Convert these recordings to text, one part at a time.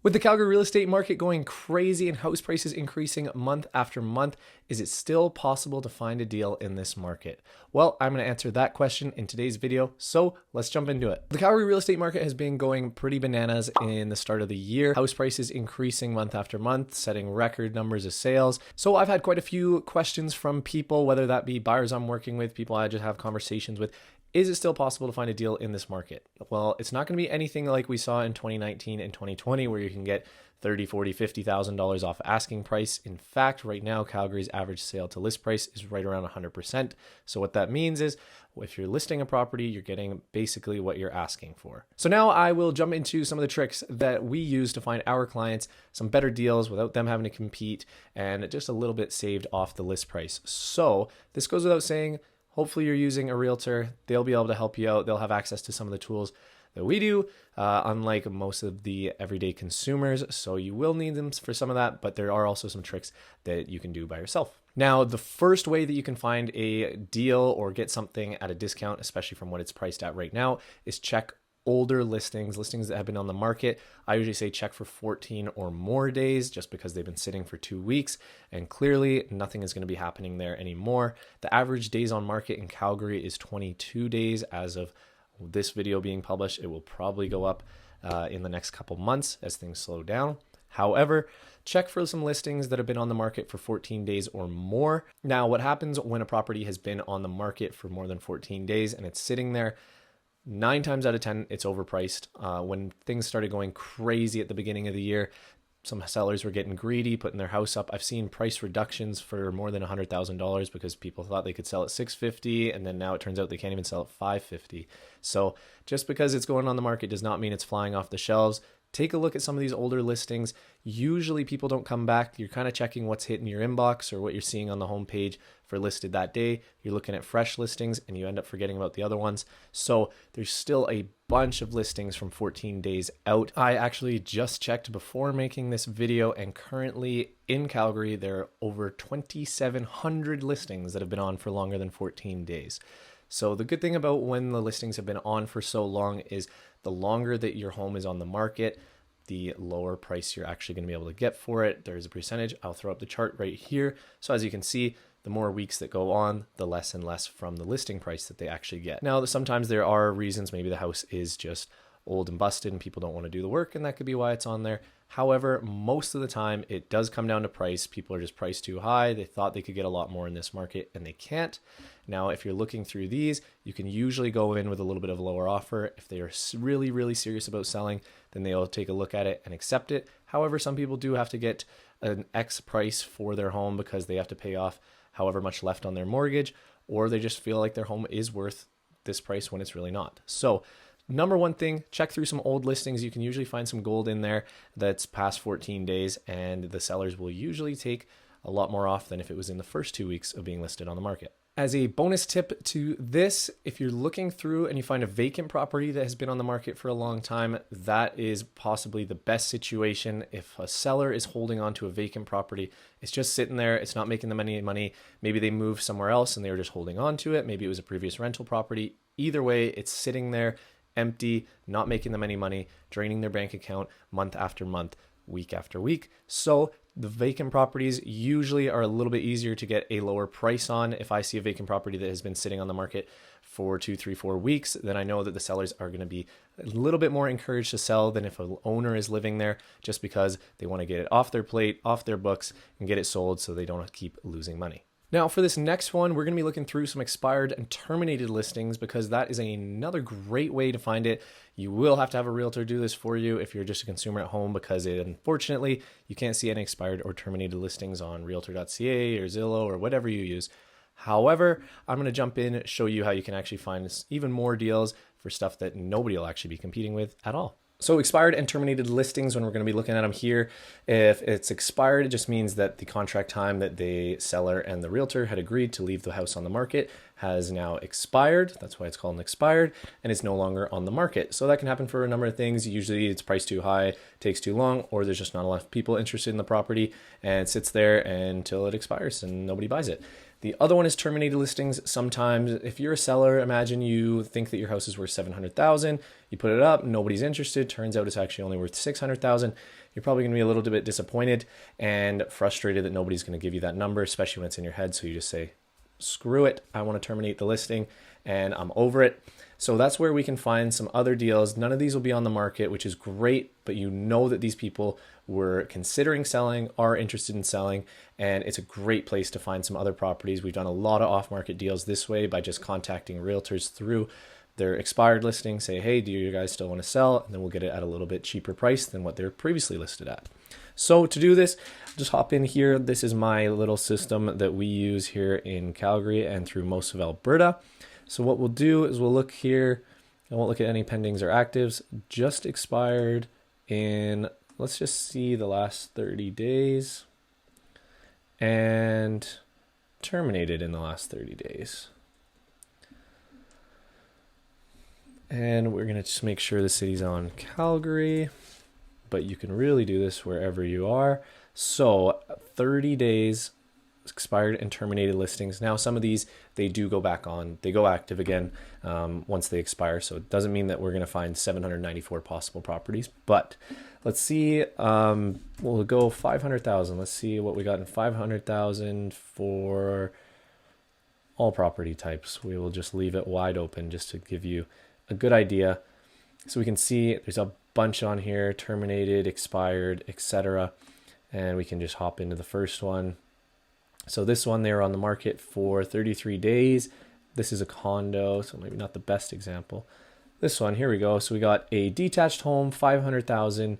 With the Calgary real estate market going crazy and house prices increasing month after month, is it still possible to find a deal in this market? Well, I'm going to answer that question in today's video, so let's jump into it. The Calgary real estate market has been going pretty bananas in the start of the year. House prices increasing month after month, setting record numbers of sales. So I've had quite a few questions from people, whether that be buyers I'm working with, people I just have conversations with. Is it still possible to find a deal in this market? Well, it's not going to be anything like we saw in 2019 and 2020 where you can get $30,000, $40,000, $50,000 off asking price. In fact, right now, Calgary's average sale to list price is right around 100%. So what that means is if you're listing a property, you're getting basically what you're asking for. So now I will jump into some of the tricks that we use to find our clients some better deals without them having to compete and just a little bit saved off the list price. So this goes without saying. Hopefully you're using a realtor. They'll be able to help you out. They'll have access to some of the tools that we do, unlike most of the everyday consumers. So you will need them for some of that, but there are also some tricks that you can do by yourself. Now, the first way that you can find a deal or get something at a discount, especially from what it's priced at right now, is check older listings that have been on the market. I usually say check for 14 or more days just because they've been sitting for 2 weeks and clearly nothing is going to be happening there anymore. The average days on market in Calgary is 22 days as of this video being published. It will probably go up in the next couple months as things slow down. However, check for some listings that have been on the market for 14 days or more. Now, what happens when a property has been on the market for more than 14 days and it's sitting there? 9 times out of 10, it's overpriced. When things started going crazy at the beginning of the year, some sellers were getting greedy, putting their house up. I've seen price reductions for more than $100,000 because people thought they could sell at $650, and then now it turns out they can't even sell at $550. So just because it's going on the market does not mean it's flying off the shelves. Take a look at some of these older listings. Usually people don't come back. You're kind of checking what's hitting your inbox or what you're seeing on the homepage for listed that day. You're looking at fresh listings and you end up forgetting about the other ones. So there's still a bunch of listings from 14 days out. I actually just checked before making this video, and currently in Calgary, there are over 2,700 listings that have been on for longer than 14 days. So the good thing about when the listings have been on for so long is the longer that your home is on the market, the lower price you're actually going to be able to get for it. There's a percentage. I'll throw up the chart right here. So as you can see, the more weeks that go on, the less and less from the listing price that they actually get. Now, sometimes there are reasons. Maybe the house is just old and busted and people don't want to do the work, and that could be why it's on there. However, most of the time it does come down to price. People are just priced too high. They thought they could get a lot more in this market and they can't. Now, if you're looking through these, you can usually go in with a little bit of a lower offer. If they are really, really serious about selling, then they'll take a look at it and accept it. However, some people do have to get an X price for their home because they have to pay off however much left on their mortgage, or they just feel like their home is worth this price when it's really not. So number one thing, check through some old listings. You can usually find some gold in there that's past 14 days, and the sellers will usually take a lot more off than if it was in the first 2 weeks of being listed on the market. As a bonus tip to this, if you're looking through and you find a vacant property that has been on the market for a long time, that is possibly the best situation. If a seller is holding on to a vacant property, it's just sitting there, it's not making them any money. Maybe they moved somewhere else and they were just holding on to it. Maybe it was a previous rental property. Either way, it's sitting there empty, not making them any money, draining their bank account month after month, week after week. So the vacant properties usually are a little bit easier to get a lower price on. If I see a vacant property that has been sitting on the market for 2, 3, 4 weeks, then I know that the sellers are going to be a little bit more encouraged to sell than if an owner is living there, just because they want to get it off their plate, off their books, and get it sold so they don't keep losing money. Now, for this next one, we're going to be looking through some expired and terminated listings because that is another great way to find it. You will have to have a realtor do this for you if you're just a consumer at home, because unfortunately, you can't see any expired or terminated listings on realtor.ca or Zillow or whatever you use. However, I'm going to jump in and show you how you can actually find even more deals for stuff that nobody will actually be competing with at all. So expired and terminated listings, when we're going to be looking at them here, if it's expired, it just means that the contract time that the seller and the realtor had agreed to leave the house on the market has now expired. That's why it's called an expired, and it's no longer on the market. So that can happen for a number of things. Usually it's priced too high, takes too long, or there's just not enough people interested in the property and it sits there until it expires and nobody buys it. The other one is terminated listings. Sometimes if you're a seller, imagine you think that your house is worth $700,000, you put it up, nobody's interested, turns out it's actually only worth $600,000. you're probably going to be a little bit disappointed and frustrated that nobody's going to give you that number, especially when it's in your head. So you just say, screw it, I want to terminate the listing and I'm over it. So that's where we can find some other deals. None of these will be on the market, which is great, but you know that these people were considering selling, are interested in selling, and it's a great place to find some other properties. We've done a lot of off-market deals this way by just contacting realtors through their expired listing, say, hey, do you guys still want to sell? And then we'll get it at a little bit cheaper price than what they're previously listed at. So to do this, just hop in here. This is my little system that we use here in Calgary and through most of Alberta. So what we'll do is we'll look here. I won't look at any pendings or actives, just expired in, let's just see the last 30 days and terminated in the last 30 days. And we're gonna just make sure the city's on Calgary, but you can really do this wherever you are. So 30 days expired and terminated listings. Now some of these, they do go back on, they go active again once they expire. So it doesn't mean that we're going to find 794 possible properties, but let's see, we'll go 500,000. Let's see what we got in 500,000 for all property types. We will just leave it wide open just to give you a good idea. So we can see there's a bunch on here, terminated, expired, etc. And we can just hop into the first one. So this one, they were on the market for 33 days. This is a condo, so maybe not the best example. This one, here we go. So we got a detached home, 500,000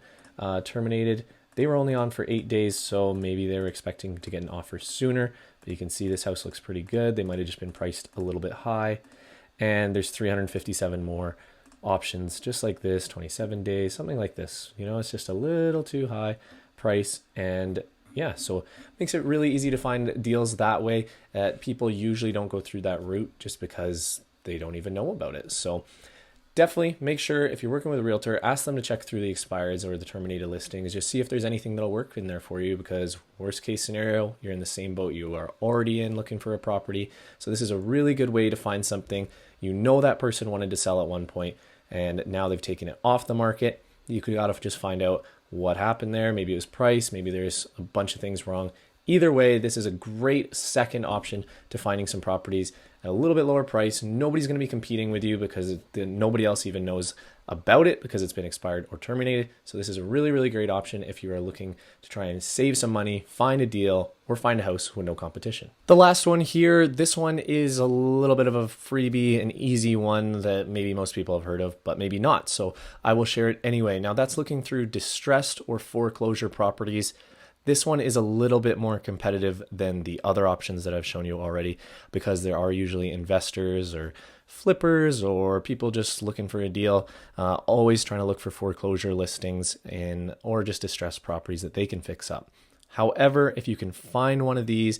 terminated. They were only on for 8 days, so maybe they were expecting to get an offer sooner. But you can see this house looks pretty good. They might have just been priced a little bit high. And there's 357 more options, just like this, 27 days, something like this. You know, it's just a little too high price. And yeah, so it makes it really easy to find deals that way. People usually don't go through that route just because they don't even know about it. So definitely make sure if you're working with a realtor, ask them to check through the expireds or the terminated listings. Just see if there's anything that'll work in there for you, because worst case scenario, you're in the same boat you are already in looking for a property. So this is a really good way to find something. You know that person wanted to sell at one point and now they've taken it off the market. You could gotta just find out what happened there. Maybe it was price, maybe there's a bunch of things wrong. Either way, this is a great second option to finding some properties at a little bit lower price. Nobody's going to be competing with you because nobody else even knows about it because it's been expired or terminated. So this is a really, really great option if you are looking to try and save some money, find a deal, or find a house with no competition. The last one here, this one is a little bit of a freebie, an easy one that maybe most people have heard of, but maybe not. So I will share it anyway. Now that's looking through distressed or foreclosure properties. This one is a little bit more competitive than the other options that I've shown you already, because there are usually investors or flippers or people just looking for a deal, always trying to look for foreclosure listings or just distressed properties that they can fix up. However, if you can find one of these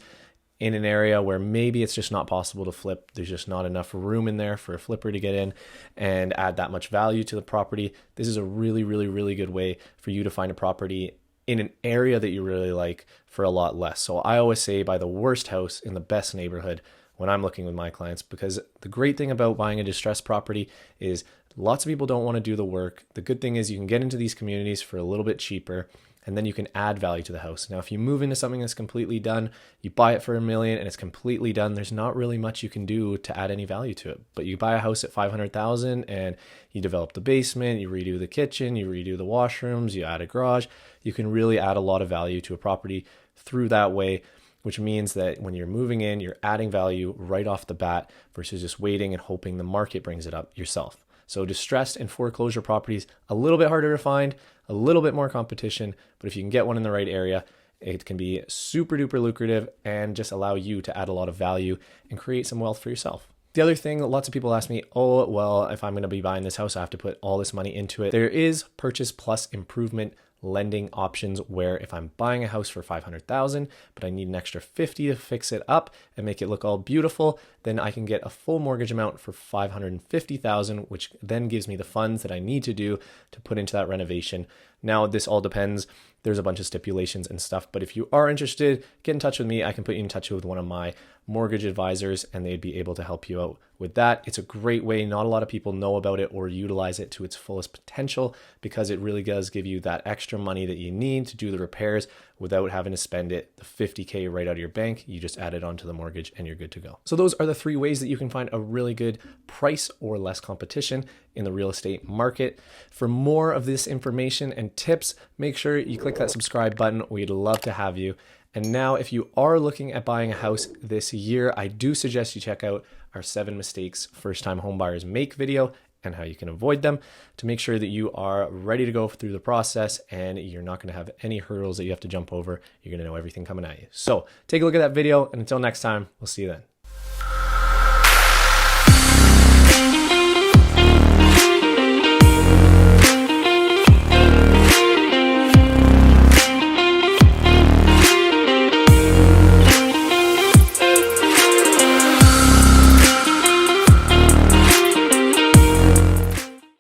in an area where maybe it's just not possible to flip, there's just not enough room in there for a flipper to get in and add that much value to the property, this is a really, really, really good way for you to find a property in an area that you really like for a lot less. So I always say buy the worst house in the best neighborhood when I'm looking with my clients, because the great thing about buying a distressed property is lots of people don't want to do the work. The good thing is you can get into these communities for a little bit cheaper, and then you can add value to the house. Now, if you move into something that's completely done, you buy it for $1 million and it's completely done, there's not really much you can do to add any value to it. But you buy a house at $500,000 and you develop the basement, you redo the kitchen, you redo the washrooms, you add a garage, you can really add a lot of value to a property through that way, which means that when you're moving in, you're adding value right off the bat versus just waiting and hoping the market brings it up yourself. So distressed and foreclosure properties, a little bit harder to find, a little bit more competition, but if you can get one in the right area, it can be super duper lucrative and just allow you to add a lot of value and create some wealth for yourself. The other thing, lots of people ask me, oh, well, if I'm going to be buying this house, I have to put all this money into it. There is purchase plus improvement lending options where if I'm buying a house for $500,000, but I need an extra $50,000 to fix it up and make it look all beautiful, then I can get a full mortgage amount for $550,000, which then gives me the funds that I need to do to put into that renovation Now, this all depends. There's a bunch of stipulations and stuff, but if you are interested, get in touch with me. I can put you in touch with one of my mortgage advisors and they'd be able to help you out with that. It's a great way. Not a lot of people know about it or utilize it to its fullest potential because it really does give you that extra money that you need to do the repairs without having to spend it, the $50K right out of your bank. You just add it onto the mortgage and you're good to go. So those are the 3 ways that you can find a really good price or less competition in the real estate market. For more of this information and tips, make sure you click that subscribe button. We'd love to have you. And now, if you are looking at buying a house this year, I do suggest you check out our 7 mistakes first-time homebuyers make video and how you can avoid them to make sure that you are ready to go through the process and you're not going to have any hurdles that you have to jump over. You're going to know everything coming at you. So take a look at that video, and until next time, we'll see you then.